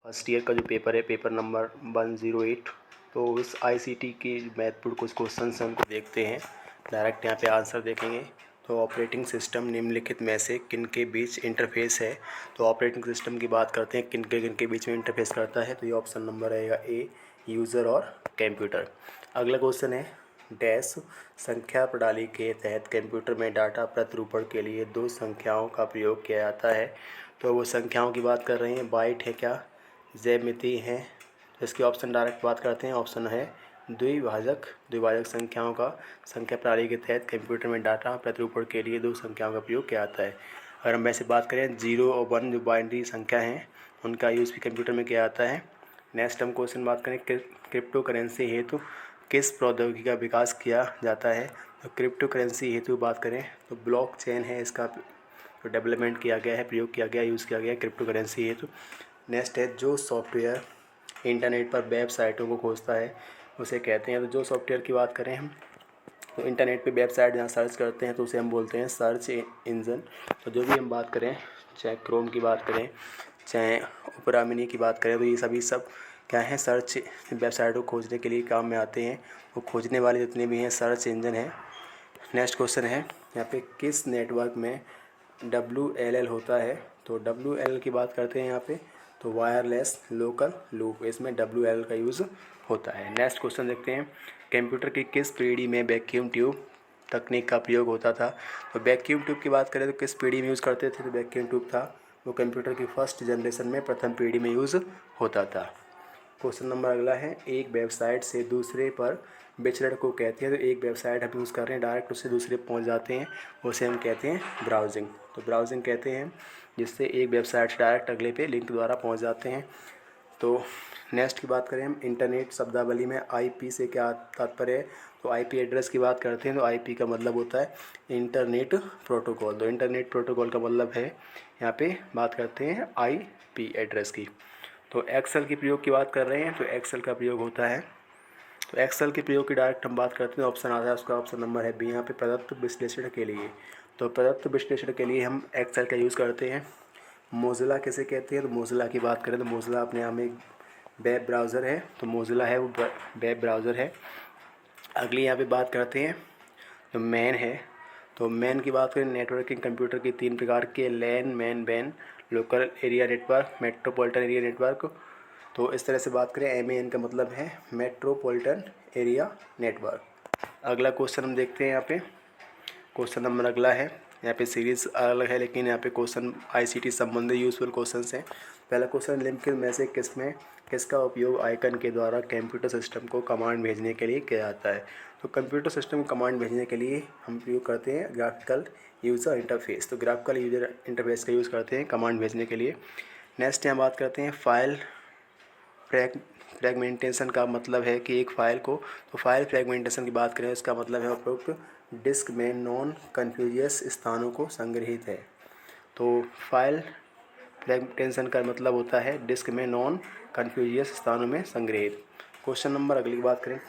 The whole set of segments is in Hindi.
फर्स्ट ईयर का जो पेपर है, पेपर नंबर 108, तो इस आईसीटी के महत्वपूर्ण कुछ क्वेश्चन हैं, उनको देखते हैं। डायरेक्ट यहाँ पे आंसर देखेंगे। तो ऑपरेटिंग सिस्टम निम्नलिखित में से किन के बीच इंटरफेस है। तो ऑपरेटिंग सिस्टम की बात करते हैं, किन के बीच में इंटरफेस करता है। तो ये ऑप्शन नंबर रहेगा ए, यूज़र और कंप्यूटर। अगला क्वेश्चन है डैश संख्या प्रणाली के तहत कंप्यूटर में डाटा प्रतिरूपण के लिए दो संख्याओं का प्रयोग किया जाता है। तो वो संख्याओं की बात कर रहे हैं, बाइट है क्या, ज्यामिति है। तो इसके ऑप्शन डायरेक्ट बात करते हैं। ऑप्शन है द्विभाजक संख्याओं का संख्या प्रणाली के तहत कंप्यूटर में डाटा प्रतिरूपण के लिए दो संख्याओं का प्रयोग किया जाता है। अगर हम वैसे बात करें 0 और 1 जो बाइनरी संख्या हैं, उनका यूज़ भी कंप्यूटर में किया जाता है। नेक्स्ट हम क्वेश्चन बात करें क्रिप्टो करेंसी हेतु किस प्रौद्योगिकी का विकास किया जाता है। तो क्रिप्टो करेंसी हेतु बात करें तो ब्लॉक चेन है, इसका तो डेवलपमेंट किया गया है, प्रयोग किया गया, यूज़ किया गया है क्रिप्टो करेंसी हेतु। नेक्स्ट है जो सॉफ्टवेयर इंटरनेट पर वेबसाइटों को खोजता है उसे कहते हैं। तो जो सॉफ्टवेयर की बात करें हम, तो इंटरनेट पे वेबसाइट जहाँ सर्च करते हैं तो उसे हम बोलते हैं सर्च इंजन। तो जो भी हम बात करें, चाहे क्रोम की बात करें, चाहे ओपेरा मिनी की बात करें, तो ये सभी सब क्या है, सर्च वेबसाइटों को खोजने के लिए काम में आते हैं। वो खोजने वाले जितने भी हैं सर्च इंजन है। नेक्स्ट क्वेश्चन है यहाँ पे किस नेटवर्क में WLL होता है। तो WLL की बात करते हैं यहाँ पे, तो वायरलेस लोकल लूप, इसमें WLL का यूज़ होता है। नेक्स्ट क्वेश्चन देखते हैं कंप्यूटर की किस पीढ़ी में वैक्यूम ट्यूब तकनीक का प्रयोग होता था। तो वैक्यूम ट्यूब की बात करें तो किस पीढ़ी में यूज़ करते थे। तो वैक्यूम ट्यूब था वो कंप्यूटर की फर्स्ट जनरेशन में प्रथम पीढ़ी में यूज़ होता था। क्वेश्चन नंबर अगला है एक वेबसाइट से दूसरे पर विचरण को कहते हैं। तो एक वेबसाइट हम यूज़ कर रहे हैं, डायरेक्ट उससे दूसरे पहुंच जाते हैं, उसे हम कहते हैं ब्राउजिंग। तो ब्राउजिंग कहते हैं जिससे एक वेबसाइट से डायरेक्ट अगले पे लिंक द्वारा पहुंच जाते हैं। तो नेक्स्ट की बात करें हम इंटरनेट शब्दावली में IP से क्या तात्पर्य है। तो IP एड्रेस की बात करते हैं तो IP का मतलब होता है इंटरनेट प्रोटोकॉल। तो इंटरनेट प्रोटोकॉल का मतलब है, यहाँ पे बात करते हैं IP एड्रेस की। तो एक्सेल की प्रयोग की बात कर रहे हैं, तो एक्सेल का प्रयोग होता है, तो एक्सेल के प्रयोग की डायरेक्ट हम बात करते हैं, ऑप्शन आता है उसका ऑप्शन नंबर है बी यहाँ पे प्रदत्त विश्लेषण के लिए। तो प्रदत्त विश्लेषण के लिए हम एक्सेल का यूज़ करते हैं। मोज़िला किसे कहते हैं। तो मोज़िला की बात करें तो मोज़िला अपने आप में एक वेब ब्राउज़र है। तो मोज़िला है वो वेब ब्राउज़र है। अगली यहाँ पे बात करते हैं तो मैन है। तो मैन की बात करें नेटवर्किंग कंप्यूटर की 3 प्रकार के लैन, मैन, वैन, local area network, metropolitan area network. तो इस तरह से बात करें MAN का मतलब है मेट्रोपॉलिटन एरिया नेटवर्क। अगला क्वेश्चन हम देखते हैं यहाँ पे, क्वेश्चन नंबर अगला है, यहाँ पे सीरीज अलग है लेकिन यहाँ पे क्वेश्चन ICT संबंधित यूजफुल क्वेश्चंस हैं। पहला क्वेश्चन निम्नलिखित में से किसका उपयोग आइकन के द्वारा कंप्यूटर सिस्टम को कमांड भेजने के लिए किया जाता है। तो कंप्यूटर सिस्टम को कमांड भेजने के लिए हम प्रयोग करते हैं ग्राफिकल यूज़र इंटरफेस। तो ग्राफिकल यूज़र इंटरफेस का यूज़ करते हैं कमांड भेजने के लिए। नेक्स्ट यहाँ बात करते हैं फाइल फ्रैगमेंटेशन का मतलब है कि एक फ़ाइल को, तो फाइल फ्रैगमेंटेशन की बात करें इसका मतलब है उपरोक्त डिस्क में नॉन कन्फ्यूजियस स्थानों को संग्रहित है। तो फाइल फ्रैगमेंटेशन का मतलब होता है डिस्क में नॉन कन्फ्यूजियस स्थानों में संग्रहित। क्वेश्चन नंबर अगली बात करें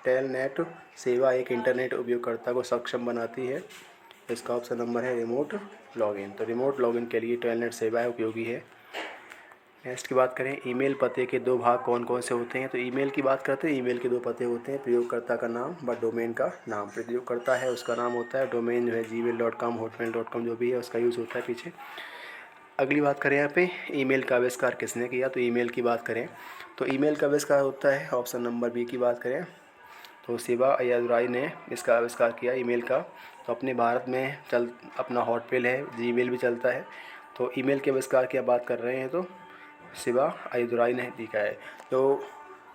टेलनेट सेवा एक इंटरनेट उपयोगकर्ता को सक्षम बनाती है। इसका ऑप्शन नंबर है रिमोट लॉगिन। तो रिमोट लॉगिन के लिए टेलनेट सेवा उपयोगी है। नेक्स्ट की बात करें ईमेल पते के 2 भाग कौन कौन से होते हैं। तो ईमेल की बात करते हैं, ईमेल के 2 पते होते हैं, प्रयोगकर्ता का नाम व डोमेन का नाम। प्रयोगकर्ता है उसका नाम होता है, डोमेन जो है gmail.com hotmail.com जो भी है उसका यूज़ होता है पीछे। अगली बात करें यहाँ पे ईमेल का आविष्कार किसने किया। तो ईमेल की बात करें तो ईमेल का आविष्कार होता है, ऑप्शन नंबर बी की बात करें तो शिवा अय्यादुराई ने इसका आविष्कार किया ईमेल का। तो अपने भारत में अपना हॉटमेल है, जीमेल भी चलता है। तो ईमेल के आविष्कार की बात कर रहे हैं तो शिवा अय्यादुराई ने लिखा है। तो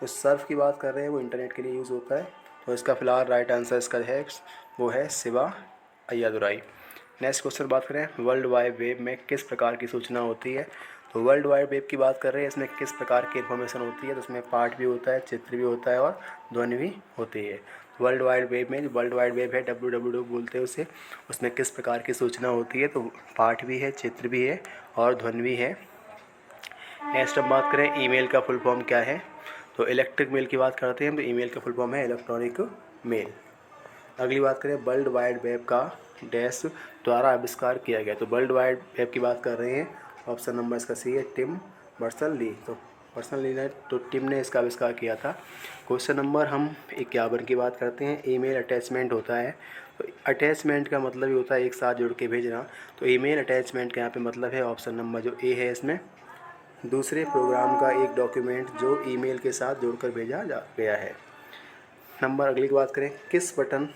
इस सर्फ की बात कर रहे हैं वो इंटरनेट के लिए यूज़ होता है। तो इसका फ़िलहाल राइट आंसर इसका है वो है शिवा अय्यादुराई। नेक्स्ट क्वेश्चन बात करें वर्ल्ड वाइड वेब में किस प्रकार की सूचना होती है। तो वर्ल्ड वाइड वेब की बात कर रहे हैं, इसमें किस प्रकार की इन्फॉर्मेशन होती है। तो उसमें पाठ भी होता है, चित्र भी होता है और ध्वनि भी होती है। वर्ल्ड वाइड वेब में जो वर्ल्ड वाइड वेब है WWW बोलते हैं उसे, उसमें किस प्रकार की सूचना होती है। तो पाठ भी है, चित्र भी है और ध्वनि भी है। नेक्स्ट अब बात करें ईमेल का फुल फॉर्म क्या है। तो इलेक्ट्रिक मेल की बात करते हैं तो ईमेल का फुल फॉर्म है इलेक्ट्रॉनिक मेल। अगली बात करें वर्ल्ड वाइड वेब का डैश द्वारा आविष्कार किया गया। तो वर्ल्ड वाइड वेब की बात कर रहे हैं ऑप्शन नंबर इसका सी है, टिम बर्नर्स ली। तो बर्नर्स ली ने, तो टिम ने इसका आविष्कार किया था। क्वेश्चन नंबर हम 51 की बात करते हैं। ईमेल अटैचमेंट होता है, तो अटैचमेंट का मतलब ही होता है एक साथ जुड़ के भेजना। तो ईमेल अटैचमेंट का यहाँ पे मतलब है ऑप्शन नंबर जो ए है इसमें, दूसरे प्रोग्राम का एक डॉक्यूमेंट जो ईमेल के साथ जोड़कर भेजा गया है। नंबर अगली की बात करें, किस बटन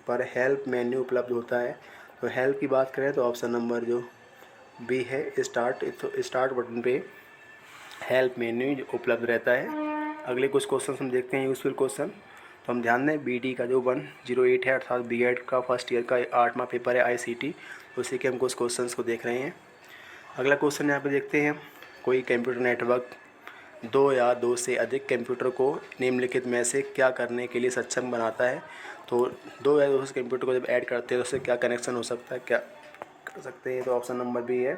पर हेल्प मेन्यू उपलब्ध होता है। तो हेल्प की बात करें तो ऑप्शन नंबर जो बी है, स्टार्ट। तो स्टार्ट बटन पे हेल्प मेन्यू उपलब्ध रहता है। अगले कुछ क्वेश्चन हम देखते हैं, यूजफुल क्वेश्चन। तो हम ध्यान दें, बीडी का जो 108 है, अर्थात बीएड का फर्स्ट ईयर का 8वां पेपर है आईसीटी, उसी के हम कुछ क्वेश्चंस को देख रहे हैं। अगला क्वेश्चन यहाँ पे देखते हैं, कोई कंप्यूटर नेटवर्क दो या दो से अधिक कंप्यूटर को निम्नलिखित में से क्या करने के लिए सक्षम बनाता है। तो दो या दो से कंप्यूटर को जब ऐड करते हैं तो उससे क्या कनेक्शन हो सकता है, क्या कर सकते हैं। तो ऑप्शन नंबर बी है,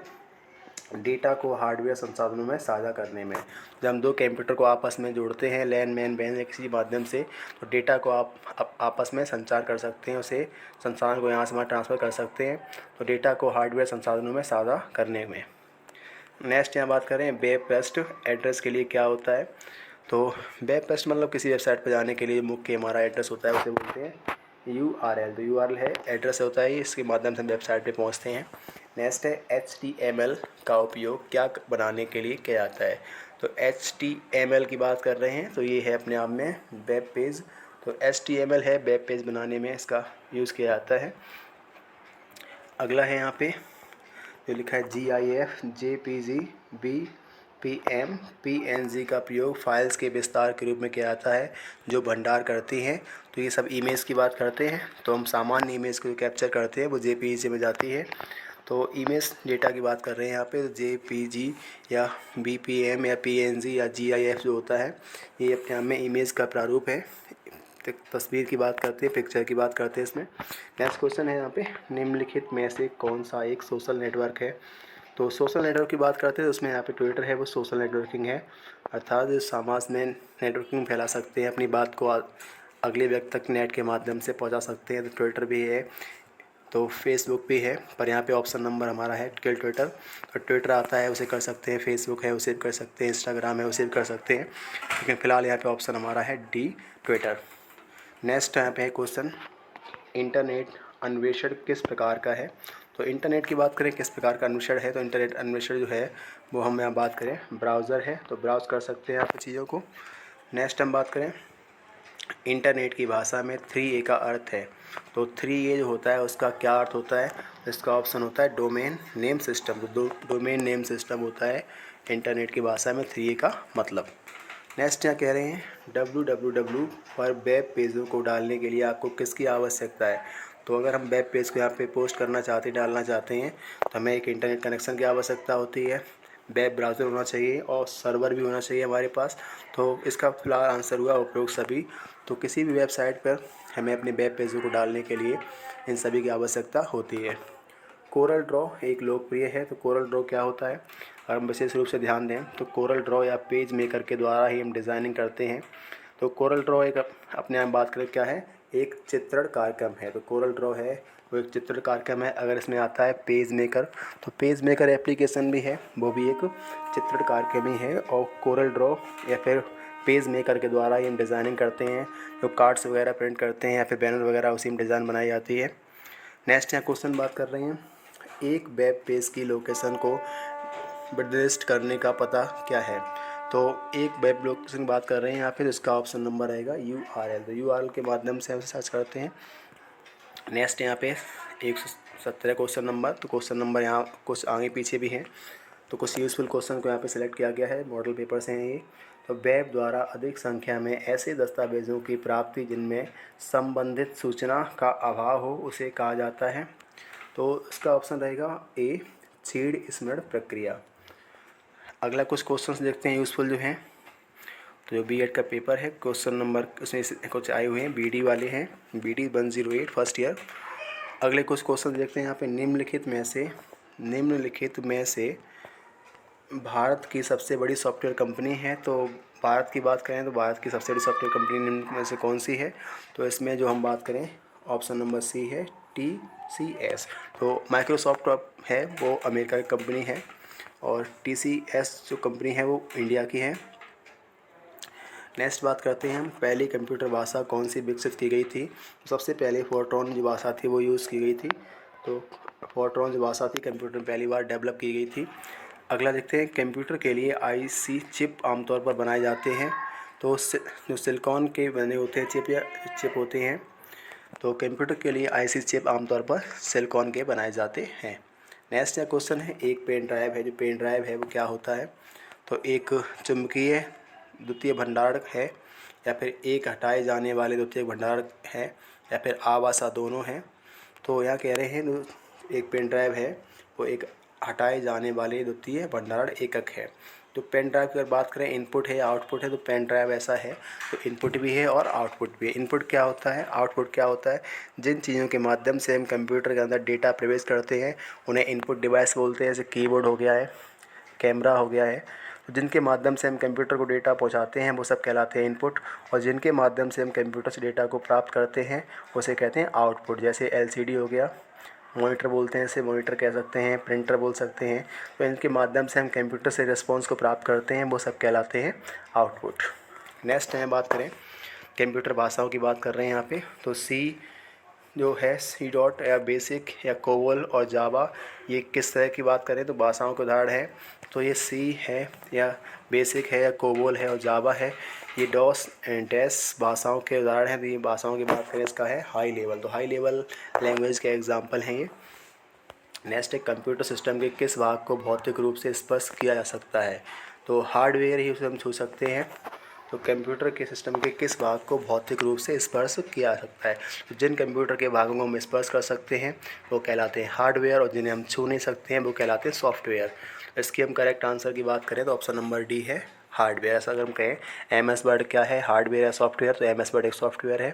डेटा को हार्डवेयर संसाधनों में साझा करने में। जब हम दो कंप्यूटर को आपस में जोड़ते हैं लैन मैन बैन या किसी माध्यम से, तो डेटा को आप आपस में संचार कर सकते हैं, उसे संसाधन को यहाँ से वहाँ ट्रांसफ़र कर सकते हैं। तो डेटा को हार्डवेयर संसाधनों में साझा करने में। नेक्स्ट यहाँ बात करें, वेब पेस्ट एड्रेस के लिए क्या होता है। तो वेब पेस्ट मतलब किसी वेबसाइट पर जाने के लिए मुख्य हमारा एड्रेस होता है, उसे बोलते हैं URL। तो URL है, एड्रेस होता है, इसके माध्यम से हम वेबसाइट पे पहुंचते हैं। नेक्स्ट है, HTML का उपयोग क्या बनाने के लिए किया जाता है। तो HTML की बात कर रहे हैं, तो ये है अपने आप में वेब पेज। तो HTML है, वेब पेज बनाने में इसका यूज़ किया जाता है। अगला है यहाँ पे जो लिखा है GIF, JPG, BPM, PNG का प्रयोग फाइल्स के विस्तार के रूप में किया जाता है जो भंडार करती हैं। तो ये सब इमेज की बात करते हैं, तो हम सामान्य इमेज को कैप्चर करते हैं वो JPG में जाती है। तो इमेज डेटा की बात कर रहे हैं यहाँ पे, तो JPG या BPM या PNG या GIF जो होता है, ये अपने आप में इमेज का प्रारूप है। तस्वीर की बात करते हैं, पिक्चर की बात करते हैं इसमें। नेक्स्ट क्वेश्चन है यहाँ पे, निम्नलिखित में से कौन सा एक सोशल नेटवर्क है। तो सोशल नेटवर्क की बात करते हैं तो उसमें यहाँ पे ट्विटर है, वो सोशल नेटवर्किंग है, अर्थात समाज में नेटवर्किंग फैला सकते हैं, अपनी बात को अगले व्यक्ति तक नेट के माध्यम से पहुँचा सकते हैं। तो ट्विटर भी है, तो फेसबुक भी है, पर यहाँ पे ऑप्शन नंबर हमारा है ट्विटर। तो ट्विटर आता है उसे कर सकते हैं, फेसबुक है उसे भी कर सकते हैं, इंस्टाग्राम है उसे भी कर सकते हैं, लेकिन फ़िलहाल यहाँ पे ऑप्शन हमारा है डी, ट्विटर। नेक्स्ट यहाँ पे है क्वेश्चन, इंटरनेट अन्वेषण किस प्रकार का है। तो इंटरनेट की बात करें किस प्रकार का अन्वेषण है, तो इंटरनेट अन्वेषण जो है वो हम यहाँ बात करें ब्राउज़र है, तो ब्राउज़ कर सकते हैं यहाँ पे चीज़ों को। नेक्स्ट हम बात करें, इंटरनेट की भाषा में 3A का अर्थ है। तो 3A जो होता है उसका क्या अर्थ होता है, इसका ऑप्शन होता है डोमेन नेम सिस्टम। तो डोमेन नेम सिस्टम होता है इंटरनेट की भाषा में 3A का मतलब। नेक्स्ट यहाँ कह रहे हैं, www पर वेब पेजों को डालने के लिए आपको किसकी आवश्यकता है। तो अगर हम वेब पेज को यहाँ पे पोस्ट करना चाहते हैं, डालना चाहते हैं, तो हमें एक इंटरनेट कनेक्शन की आवश्यकता होती है, वेब ब्राउज़र होना चाहिए और सर्वर भी होना चाहिए हमारे पास। तो इसका फिलहाल आंसर हुआ उपयोग सभी। तो किसी भी वेबसाइट पर हमें अपने वेब पेजों को डालने के लिए इन सभी की आवश्यकता होती है। कोरल ड्रॉ एक लोकप्रिय है, तो कोरल ड्रॉ क्या होता है, अगर हम विशेष रूप से ध्यान दें तो कोरल ड्रॉ या पेज मेकर के द्वारा ही हम डिज़ाइनिंग करते हैं। तो कोरल ड्रॉ एक अपने आप बात करें क्या है, एक चित्रण कार्यक्रम है। तो कोरल ड्रॉ है वो एक चित्रण कार्यक्रम है। अगर इसमें आता है पेज मेकर, तो पेज मेकर एप्लीकेशन भी है, वो भी एक चित्रण कार्यक्रम ही है। और कोरल ड्रॉ या फिर पेज मेकर के द्वारा ही हम डिज़ाइनिंग करते हैं, जो कार्ड्स वगैरह प्रिंट करते हैं या फिर बैनर वगैरह उसी में डिज़ाइन बनाई जाती है। नेक्स्ट यहाँ क्वेश्चन बात कर रहे हैं, एक वेब पेज की लोकेशन को निर्दिष्ट करने का पता क्या है। तो एक वेब लोकेशन की बात कर रहे हैं यहाँ फिर इसका ऑप्शन नंबर रहेगा URL। तो URL के माध्यम से हम सर्च करते हैं। नेक्स्ट यहाँ पे 117 क्वेश्चन नंबर, तो क्वेश्चन नंबर यहाँ कुछ आगे पीछे भी हैं, तो कुछ यूज़फुल क्वेश्चन को यहाँ पे सिलेक्ट किया गया है, मॉडल पेपर से हैं ये। तो वेब द्वारा अधिक संख्या में ऐसे दस्तावेज़ों की प्राप्ति जिनमें संबंधित सूचना का अभाव हो उसे कहा जाता है। तो इसका ऑप्शन रहेगा ए, सीड स्मरण प्रक्रिया। अगला कुछ क्वेश्चंस देखते हैं यूज़फुल जो हैं। तो जो बीएड का पेपर है, क्वेश्चन नंबर उसमें कुछ आए हुए हैं, बीडी वाले हैं, BD 108 फर्स्ट ईयर। अगले कुछ क्वेश्चन देखते हैं यहाँ पे, निम्नलिखित में से भारत की सबसे बड़ी सॉफ्टवेयर कंपनी है। तो भारत की बात करें तो भारत की सबसे बड़ी सॉफ्टवेयर कंपनी निम्न में से कौन सी है। तो इसमें जो हम बात करें ऑप्शन नंबर सी है TCS। तो माइक्रोसॉफ्ट है वो अमेरिका की कंपनी है। और TCS जो कंपनी है वो इंडिया की है। नेक्स्ट बात करते हैं हम, पहली कंप्यूटर भाषा कौन सी विकसित की गई थी। सबसे पहले फोर्ट्रॉन जो भाषा थी वो यूज़ की गई थी। तो फोर्ट्रॉन जो भाषा थी कंप्यूटर में पहली बार डेवलप की गई थी। अगला देखते हैं, कंप्यूटर के लिए IC चिप आमतौर पर बनाए जाते हैं। तो जो सिलिकॉन के बने होते हैं चिप या चिप होते हैं, तो कंप्यूटर के लिए IC चिप आमतौर पर सिलिकॉन के बनाए जाते हैं। नेक्स्ट क्वेश्चन है, एक पेन ड्राइव है, जो पेन ड्राइव है वो क्या होता है। तो एक चुंबकीय द्वितीय भंडारक है, या फिर एक हटाए जाने वाले द्वितीय भंडारक है, या फिर आवासा दोनों हैं। तो यहाँ कह रहे हैं एक पेन ड्राइव है वो एक हटाए जाने वाले द्वितीय भंडारण एकक है। तो पेन ड्राइव की अगर बात करें इनपुट है या आउटपुट है, तो पेन ड्राइव ऐसा है तो इनपुट भी है और आउटपुट भी है। इनपुट क्या होता है, आउटपुट क्या होता है, जिन चीज़ों के माध्यम से हम कंप्यूटर के अंदर डेटा प्रवेश करते हैं उन्हें इनपुट डिवाइस बोलते हैं। जैसे कीबोर्ड हो गया है, कैमरा हो गया है, तो जिनके माध्यम से हम कंप्यूटर को डेटा पहुंचाते हैं वो सब कहलाते हैं इनपुट, और जिनके माध्यम से हम कंप्यूटर से डेटा को प्राप्त करते हैं उसे कहते हैं आउटपुट। जैसे LCD हो गया, मॉनिटर बोलते हैं, इसे मॉनिटर कह सकते हैं, प्रिंटर बोल सकते हैं। तो इनके माध्यम से हम कंप्यूटर से रिस्पॉन्स को प्राप्त करते हैं वो सब कहलाते हैं आउटपुट। नेक्स्ट है, बात करें कंप्यूटर भाषाओं की बात कर रहे हैं यहाँ पे, तो सी जो है सी डॉट या बेसिक या कोबोल और जावा, ये किस तरह की बात करें तो भाषाओं के उदाहरण है। तो ये सी है या बेसिक है या कोबोल है और जावा है, ये डॉस एंड डैश भाषाओं के उदाहरण हैं। तो ये भाषाओं की बात करें इसका है हाई लेवल, तो हाई लेवल लैंग्वेज के एग्जाम्पल हैं ये। नेक्स्ट है, कंप्यूटर सिस्टम के किस भाग को भौतिक रूप से स्पर्श किया जा सकता है। तो हार्डवेयर ही उसे हम छू सकते हैं। तो कंप्यूटर के सिस्टम के किस भाग को भौतिक रूप से स्पर्श किया जा सकता है। तो जिन कंप्यूटर के भागों को हम स्पर्श कर सकते हैं वो कहलाते हैं हार्डवेयर, और जिन्हें हम छू नहीं सकते हैं वो कहलाते हैं सॉफ्टवेयर। इसकी हम करेक्ट आंसर की बात करें तो ऑप्शन नंबर डी है हार्डवेयर। ऐसा अगर हम कहें MS वर्ड क्या है, हार्डवेयर या सॉफ्टवेयर, तो MS वर्ड एक सॉफ्टवेयर है।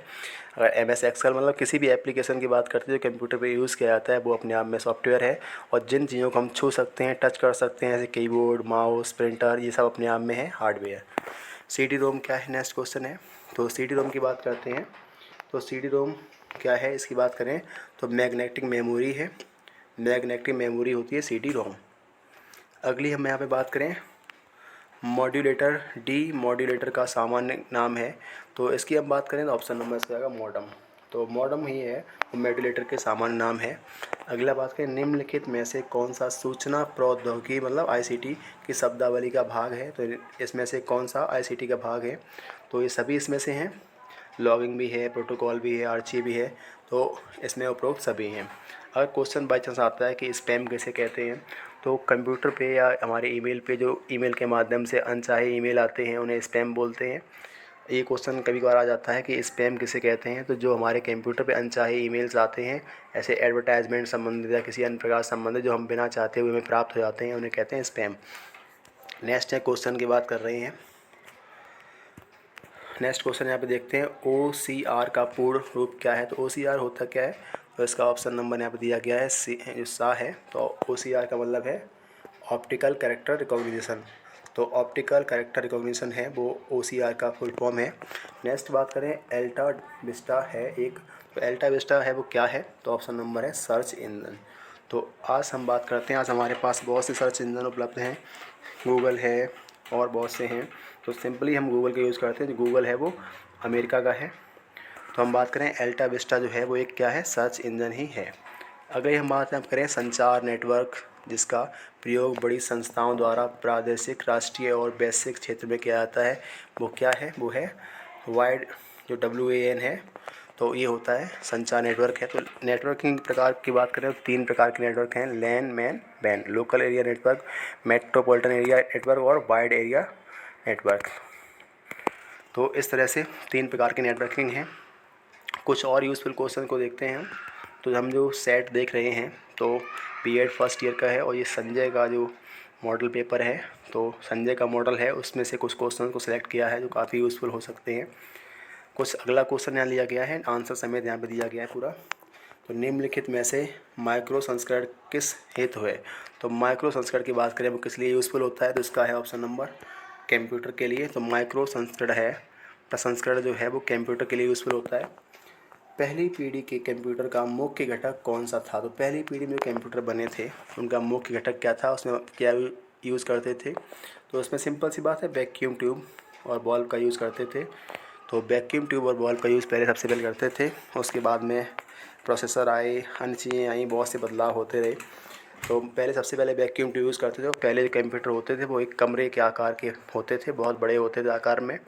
अगर MS एक्सेल मतलब किसी भी एप्लीकेशन की बात करते हैं जो कंप्यूटर पे यूज़ किया जाता है वो अपने आप में सॉफ्टवेयर है। और जिन चीज़ों को हम छू सकते हैं, टच कर सकते हैं, जैसे कीबोर्ड, माउस, प्रिंटर, ये सब अपने आप में है हार्डवेयर। CD-ROM क्या है, नेक्स्ट क्वेश्चन है। तो CD-ROM की बात करते हैं, तो CD-ROM क्या है इसकी बात करें तो मैग्नेटिक मेमोरी है, मैग्नेटिक मेमोरी होती है CD-ROM। अगली हम यहाँ पे बात करें मॉड्यूलेटर, डी मॉड्यूलेटर का सामान्य नाम है। तो इसकी हम बात करें तो ऑप्शन नंबर इसका आएगा मॉडम। तो मॉडम ही है वो मॉड्यूलेटर के सामान्य नाम है। अगला बात करें निम्नलिखित में से कौन सा सूचना प्रौद्योगिकी मतलब ICT की शब्दावली का भाग है। तो इसमें से कौन सा ICT का भाग है, तो ये सभी इसमें से हैं। लॉगिंग भी है, प्रोटोकॉल भी है, आर्ची भी है, तो इसमें उपरोक्त सभी हैं। अगर क्वेश्चन बाई चांस आता है कि स्पैम किसे कहते हैं, तो कंप्यूटर पे या हमारे ईमेल पे जो ईमेल के माध्यम से अनचाहे ईमेल आते हैं उन्हें स्पैम बोलते हैं। ये क्वेश्चन कभी कभार आ जाता है कि स्पैम किसे कहते हैं। तो जो हमारे कंप्यूटर पे अनचाहे ईमेल्स आते हैं, ऐसे एडवर्टाइजमेंट संबंधित या किसी अन्य प्रकार संबंधित जो हम बिना चाहते हुए हमें प्राप्त हो जाते हैं, उन्हें कहते हैं स्पैम। नेक्स्ट है, क्वेश्चन की बात कर रहे हैं। नेक्स्ट क्वेश्चन यहाँ पे देखते हैं, OCR का पूर्ण रूप क्या है। तो OCR होता क्या है, तो इसका ऑप्शन नंबर यहाँ पे दिया गया है सी, जो सा है। तो OCR का मतलब है ऑप्टिकल कैरेक्टर रिकॉग्निशन। तो ऑप्टिकल कैरेक्टर रिकॉग्निशन है वो OCR का फुल फॉर्म है। नेक्स्ट बात करें अल्टा विस्टा है एक, तो अल्टा विस्टा है वो क्या है, तो ऑप्शन नंबर है सर्च इंजन। तो आज हम बात करते हैं, आज हमारे पास बहुत से सर्च इंजन उपलब्ध हैं, गूगल है और बहुत से हैं। तो सिंपली हम गूगल का यूज़ करते हैं, जो गूगल है वो अमेरिका का है। तो हम बात करें अल्टा विस्टा जो है वो एक क्या है, सर्च इंजन ही है। अगर हम बात करें संचार नेटवर्क जिसका प्रयोग बड़ी संस्थाओं द्वारा प्रादेशिक, राष्ट्रीय और वैश्विक क्षेत्र में किया जाता है, वो क्या है, वो है वाइड, जो WAN है। तो ये होता है संचार नेटवर्क है। तो नेटवर्किंग प्रकार की बात करें तो 3 प्रकार के नेटवर्क हैं, लैन, मैन, वैन। Local area network, metropolitan area network और वाइड एरिया नेटवर्क। तो इस तरह से 3 प्रकार की नेटवर्किंग हैं। कुछ और यूज़फुल क्वेश्चन को देखते हैं। तो हम जो सेट देख रहे हैं तो B.Ed फर्स्ट ईयर का है, और ये संजय का जो मॉडल पेपर है, तो संजय का मॉडल है, उसमें से कुछ क्वेश्चन को सिलेक्ट किया है जो काफ़ी यूज़फुल हो सकते हैं। कुछ अगला क्वेश्चन यहाँ लिया गया है, आंसर समेत यहाँ पे दिया गया है पूरा। तो निम्नलिखित में से माइक्रो संस्करण किस हेतु है। तो माइक्रो संस्करण की बात करें वो किस लिए यूज़फुल होता है, तो इसका है ऑप्शन नंबर कंप्यूटर के लिए। तो माइक्रो संस्करण है, प्रसंस्करण जो है वो कंप्यूटर के लिए यूज़फुल होता है। पहली पीढ़ी के कंप्यूटर का मुख्य घटक कौन सा था। तो पहली पीढ़ी में जो कंप्यूटर बने थे उनका मुख्य घटक क्या था, उसमें क्या यूज़ करते थे। तो उसमें सिंपल सी बात है, वैक्यूम ट्यूब और बल्ब का यूज़ करते थे। तो वैक्यूम ट्यूब और बल्ब का यूज़ पहले सबसे पहले करते थे। उसके बाद में प्रोसेसर आए, अन्य चीज़ें आई, बहुत से बदलाव होते रहे। तो पहले सबसे पहले वैक्यूम ट्यूब यूज़ करते थे। पहले जो कंप्यूटर होते थे वो एक कमरे के आकार के होते थे, बहुत बड़े होते थे आकार में।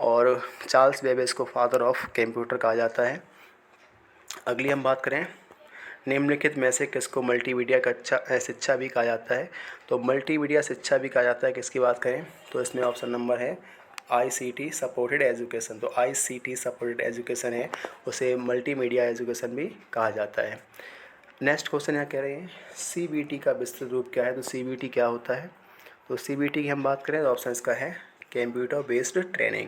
और चार्ल्स बेबेज को फादर ऑफ कंप्यूटर कहा जाता है। अगली हम बात करें, निम्नलिखित में से किसको मल्टीमीडिया का शिक्षा भी कहा जाता है। तो मल्टीमीडिया शिक्षा भी कहा जाता है, किसकी बात करें तो इसमें ऑप्शन नंबर है आईसीटी सपोर्टेड एजुकेशन। तो आईसीटी सपोर्टेड एजुकेशन है, उसे मल्टीमीडिया एजुकेशन भी कहा जाता है। नेक्स्ट क्वेश्चन यहाँ कह रहे हैं सीबीटी का विस्तृत रूप क्या है। तो सीबीटी क्या होता है। तो सीबीटी की हम बात करें तो ऑप्शन इसका है computer based training.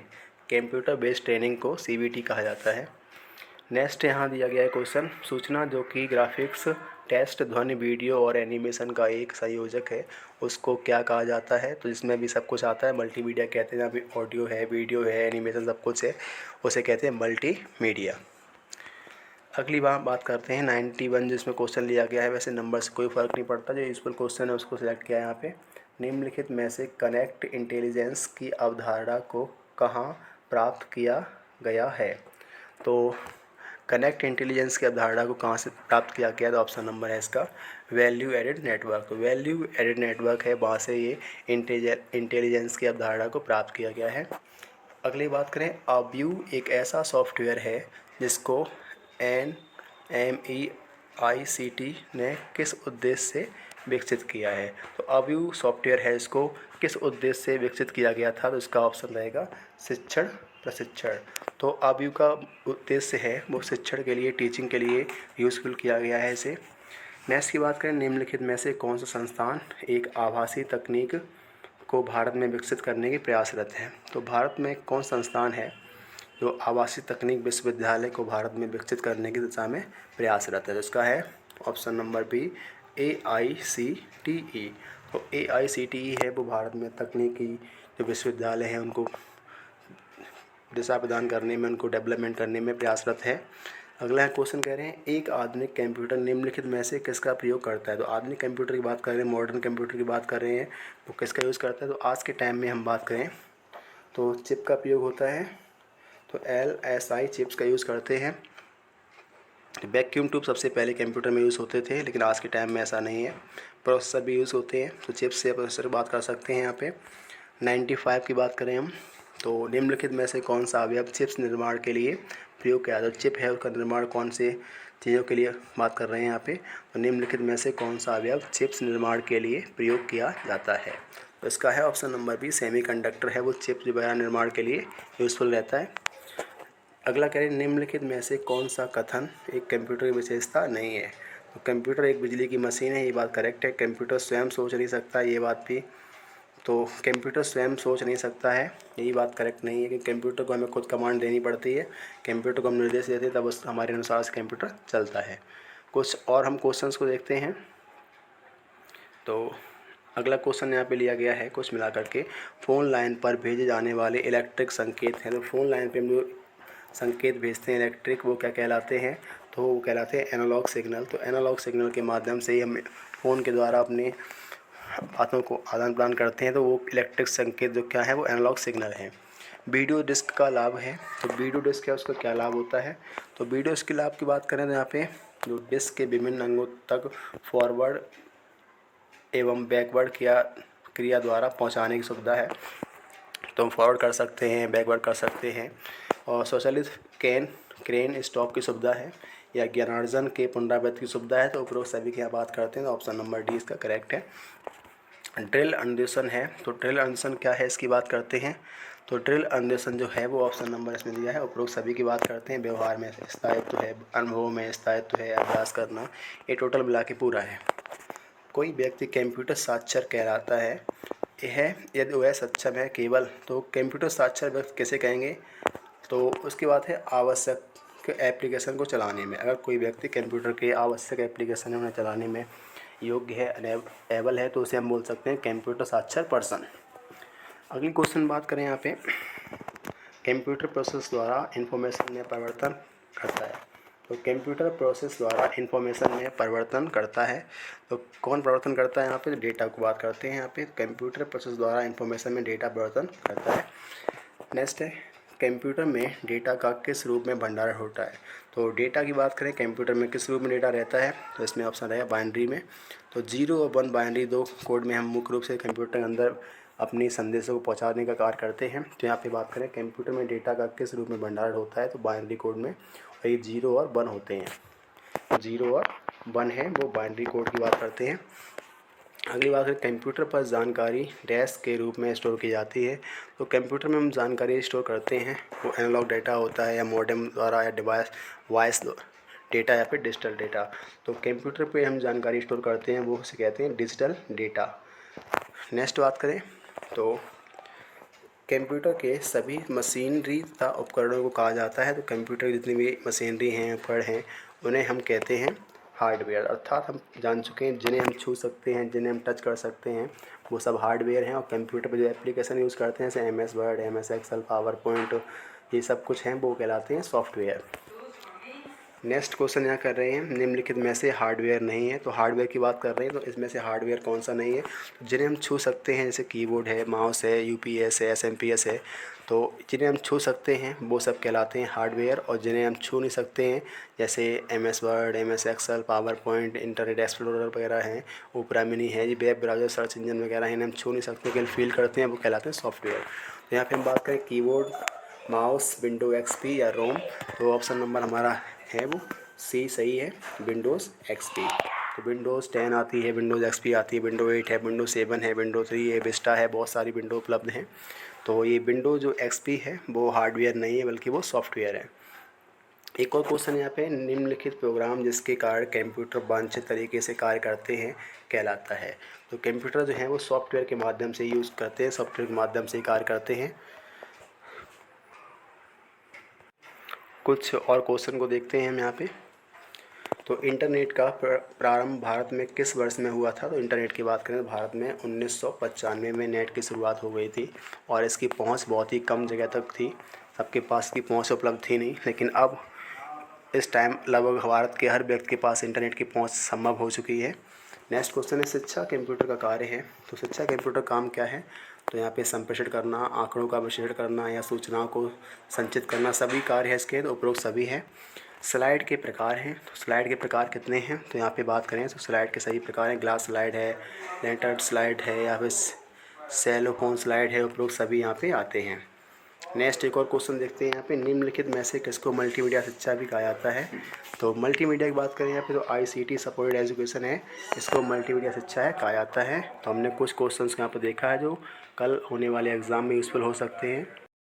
Computer based training को सीबीटी कहा जाता है। नेक्स्ट यहाँ दिया गया है क्वेश्चन, सूचना जो कि ग्राफिक्स, टेक्स्ट, ध्वनि, वीडियो और एनिमेशन का एक संयोजक है, उसको क्या कहा जाता है। तो इसमें भी सब कुछ आता है, मल्टीमीडिया कहते हैं। जहाँ भी ऑडियो है, वीडियो है, एनिमेशन सब कुछ है, उसे कहते हैं मल्टीमीडिया। अगली बात करते हैं 91 जिसमें क्वेश्चन लिया गया है। वैसे नंबर से कोई फ़र्क नहीं पड़ता, जो यूजफुल क्वेश्चन है उसको सिलेक्ट किया है यहाँ पे। निम्नलिखित में से कनेक्ट इंटेलिजेंस की अवधारणा को कहाँ प्राप्त किया गया है। तो कनेक्ट इंटेलिजेंस की अवधारणा को कहाँ से प्राप्त किया गया, तो ऑप्शन नंबर है इसका वैल्यू एडेड नेटवर्क। तो वैल्यू एडेड नेटवर्क है, वहाँ से ये इंटेलिजेंस की अवधारणा को प्राप्त किया गया है। अगली बात करें, अव्यू एक ऐसा सॉफ्टवेयर है जिसको NMEICT ने किस उद्देश्य से विकसित किया है। तो अव्यू सॉफ्टवेयर है, इसको किस उद्देश्य से विकसित किया गया था। तो इसका ऑप्शन रहेगा शिक्षण प्रशिक्षण। तो अव्यू का उद्देश्य है वो शिक्षण के लिए, टीचिंग के लिए यूज़फुल किया गया है इसे। नेक्स्ट की बात करें, निम्नलिखित में से कौन सा संस्थान एक आभासी तकनीक को भारत में विकसित करने की प्रयासरत है। तो भारत में कौन संस्थान है जो आवासीय तकनीक विश्वविद्यालय को भारत में विकसित करने की दिशा में प्रयासरत है। तो इसका है ऑप्शन नंबर बी AICTE। तो AICTE है वो भारत में तकनीकी जो विश्वविद्यालय हैं उनको दिशा प्रदान करने में, उनको डेवलपमेंट करने में प्रयासरत है। अगला क्वेश्चन कह रहे हैं एक आधुनिक कंप्यूटर निम्नलिखित में से किसका प्रयोग करता है। तो आधुनिक कंप्यूटर की बात कर रहे हैं, मॉडर्न कंप्यूटर की बात कर रहे हैं, वो किसका यूज़ करता है। तो आज के टाइम में हम बात करें तो चिप का प्रयोग होता है। तो LSI चिप्स का यूज़ करते हैं। वैक्यूम ट्यूब सबसे पहले कंप्यूटर में यूज़ होते थे, लेकिन आज के टाइम में ऐसा नहीं है। प्रोसेसर भी यूज़ होते हैं, तो चिप्स से प्रोसेसर की बात कर सकते हैं। यहाँ पे 95 की बात करें हम तो निम्नलिखित में से कौन सा अवयव चिप्स निर्माण के लिए प्रयोग किया जाता है। चिप है उसका निर्माण कौन से चीज़ों के लिए बात कर रहे हैं यहाँ पे। तो निम्नलिखित में से कौन सा अवयव चिप्स निर्माण के लिए प्रयोग किया जाता है। तो इसका है ऑप्शन नंबर बी सेमीकंडक्टर है, वो चिप्स वगैरह निर्माण के लिए यूज़फुल रहता है। अगला कह रहे हैं निम्नलिखित में से कौन सा कथन एक कंप्यूटर की विशेषता नहीं है। तो कंप्यूटर एक बिजली की मशीन है, ये बात करेक्ट है। कंप्यूटर स्वयं सोच नहीं सकता, ये बात भी। तो कंप्यूटर स्वयं सोच नहीं सकता है, यही बात करेक्ट नहीं है कि कंप्यूटर को हमें खुद कमांड देनी पड़ती है। कंप्यूटर को हम निर्देश देते हैं तब उस हमारे अनुसार से कंप्यूटर चलता है। कुछ और हम क्वेश्चंस को देखते हैं। तो अगला क्वेश्चन यहाँ पे लिया गया है कुछ मिला करके, फ़ोन लाइन पर भेजे जाने वाले इलेक्ट्रिक संकेत हैं। तो फ़ोन लाइन पे हम जो संकेत भेजते हैं इलेक्ट्रिक, वो क्या कहलाते हैं। तो वो कहलाते हैं एनालॉग सिग्नल। तो एनालॉग सिग्नल के माध्यम से ही हम फ़ोन के द्वारा अपने बातों को आदान प्रदान करते हैं। तो वो इलेक्ट्रिक संकेत जो क्या है वो एनालॉग सिग्नल है। वीडियो डिस्क का लाभ है। तो वीडियो डिस्क है उसका क्या लाभ होता है। तो वीडियो डिस्क के लाभ की बात करें तो यहाँ पे जो डिस्क के विभिन्न अंगों तक फॉरवर्ड एवं बैकवर्ड क्रिया द्वारा पहुँचाने की सुविधा है। तो हम फॉरवर्ड कर सकते हैं, बैकवर्ड कर सकते हैं। और स्वचालित क्रेन स्टॉप की सुविधा है, या ज्ञानार्जन के पुनरावृत्ति की सुविधा है। तो उपरोक्त सभी की यहाँ बात करते हैं तो ऑप्शन नंबर डी इसका करेक्ट है। ड्रिल अन्वेषण है। तो ड्रिल अन्वेषण क्या है इसकी बात करते हैं। तो ड्रिल अन्वेषण जो है वो ऑप्शन नंबर इसमें दिया है। उपरोक्त सभी की बात करते हैं। व्यवहार में स्थायित्व है, अनुभव में स्थायित्व है, अभ्यास करना, ये टोटल मिला के पूरा है। कोई व्यक्ति कंप्यूटर साक्षर कहलाता है यह यदि वह सक्षम है केवल। तो कंप्यूटर साक्षर व्यक्ति कैसे कहेंगे। तो उसकी बात है आवश्यक एप्लीकेशन को चलाने में। अगर कोई व्यक्ति कंप्यूटर के आवश्यक एप्लीकेशन उन्हें चलाने में योग्य है, एबल है, तो उसे हम बोल सकते हैं कंप्यूटर साक्षर पर्सन। अगली क्वेश्चन बात करें यहाँ पे, कंप्यूटर प्रोसेस द्वारा इंफॉर्मेशन में परिवर्तन करता है। तो कंप्यूटर प्रोसेस द्वारा इंफॉर्मेशन में परिवर्तन करता है। तो कौन परिवर्तन करता है यहाँ पे? डेटा को बात करते हैं यहाँ पे। कंप्यूटर प्रोसेस द्वारा इंफॉर्मेशन में डेटा परिवर्तन करता है। नेक्स्ट है, कंप्यूटर में डेटा का किस रूप में भंडारण होता है? तो डेटा की बात करें, कंप्यूटर में किस रूप में डेटा रहता है? तो इसमें ऑप्शन रहेगा बाइनरी में। तो 0 और 1 बाइनरी 2 कोड में हम मुख्य रूप से कंप्यूटर के अंदर अपनी संदेशों को पहुंचाने का कार्य करते हैं। तो यहाँ पे बात करें कंप्यूटर में डेटा का किस रूप में भंडारण होता है, तो बाइनरी कोड में, और ये 0 और 1 होते हैं। 0 और 1 है वो बाइनरी कोड की बात करते हैं। अगली बात है, कंप्यूटर पर जानकारी डैश के रूप में स्टोर की जाती है। तो कंप्यूटर में हम जानकारी स्टोर करते हैं, वो एनालॉग डेटा होता है या मॉडेम द्वारा या डिवाइस वॉइस डेटा या फिर डिजिटल डेटा। तो कंप्यूटर पे हम जानकारी स्टोर करते हैं, वो उसे कहते हैं डिजिटल डेटा। नेक्स्ट बात करें तो कंप्यूटर के सभी मशीनरी तथा उपकरणों को कहा जाता है। तो कंप्यूटर की जितनी भी मशीनरी हैं, उपकरण हैं, उन्हें हम कहते हैं हार्डवेयर। अर्थात हम जान चुके हैं जिन्हें हम छू सकते हैं, जिन्हें हम टच कर सकते हैं, वो सब हार्डवेयर हैं। और कंप्यूटर पर जो एप्लीकेशन यूज़ करते हैं जैसे MS Word, MS Excel, PowerPoint, ये सब कुछ हैं, वो कहलाते हैं सॉफ्टवेयर। नेक्स्ट क्वेश्चन यहाँ कर रहे हैं, निम्नलिखित में से हार्डवेयर नहीं है। तो हार्डवेयर की बात कर रहे हैं, तो इसमें से हार्डवेयर कौन सा नहीं है? जिन्हें हम छू सकते हैं जैसे कीबोर्ड है, माउस है, UPS है, SMPS है। तो जिन्हें हम छू सकते हैं वो सब कहलाते हैं हार्डवेयर, और जिन्हें हम छू नहीं सकते हैं जैसे MS Word, MS Excel, PowerPoint, Internet Explorer वगैरह हैं, ओपेरा मिनी है, ये वेब ब्राउज़र, सर्च इंजन वगैरह हैं, इन्हें हम छू नहीं सकते, केवल फील करते हैं, वो कहलाते हैं सॉफ्टवेयर। तो यहाँ पर हम बात करें कीबोर्ड, माउस, विंडो XP या रोम, तो ऑप्शन नंबर हमारा है वो C सही है, विंडोज़ XP। तो विंडोज़ 10 आती है, विंडोज़ XP आती है, विंडो 8 है, विंडो 7 है, विंडो 3 है, विस्टा है, बहुत सारी विंडो उपलब्ध हैं। तो ये विंडो जो XP है वो हार्डवेयर नहीं है, बल्कि वो सॉफ्टवेयर है। एक और क्वेश्चन यहाँ पे, निम्नलिखित प्रोग्राम जिसके कारण कंप्यूटर वांछित तरीके से कार्य करते हैं कहलाता है। तो कंप्यूटर जो है वो सॉफ्टवेयर के माध्यम से यूज़ करते हैं, सॉफ्टवेयर के माध्यम से कार्य करते हैं। कुछ और क्वेश्चन को देखते हैं हम यहाँ पे। तो इंटरनेट का प्रारंभ भारत में किस वर्ष में हुआ था? तो इंटरनेट की बात करें तो भारत में 1995 में नेट की शुरुआत हो गई थी, और इसकी पहुंच बहुत ही कम जगह तक थी, सबके पास की पहुंच उपलब्ध थी नहीं। लेकिन अब इस टाइम लगभग भारत के हर व्यक्ति के पास इंटरनेट की पहुंच संभव हो चुकी है। नेक्स्ट क्वेश्चन है, शिक्षा कंप्यूटर का कार्य है। तो शिक्षा कंप्यूटर काम क्या है? तो यहाँ पे संप्रेषण करना, आंकड़ों का विश्लेषण करना या सूचनाओं को संचित करना, सभी कार्य है इसके, तो उपरोक्त सभी है। स्लाइड के प्रकार हैं, तो स्लाइड के प्रकार कितने हैं? तो यहाँ पे बात करें तो स्लाइड के सही प्रकार हैं, ग्लास स्लाइड है, लेंटर्ड स्लाइड है, या फिर सेलोफोन स्लाइड है, उपरोक्त सभी यहाँ पे आते हैं। नेक्स्ट एक और क्वेश्चन देखते हैं यहाँ पे, निम्नलिखित में से किसको मल्टीमीडिया शिक्षा भी कहा जाता है? तो मल्टीमीडिया की बात करें यहाँ पे तो ICT सपोर्टेड एजुकेशन है, इसको मल्टीमीडिया शिक्षा है कहा जाता है। तो हमने कुछ क्वेश्चंस यहाँ पर देखा है जो कल होने वाले एग्ज़ाम में यूज़फुल हो सकते हैं।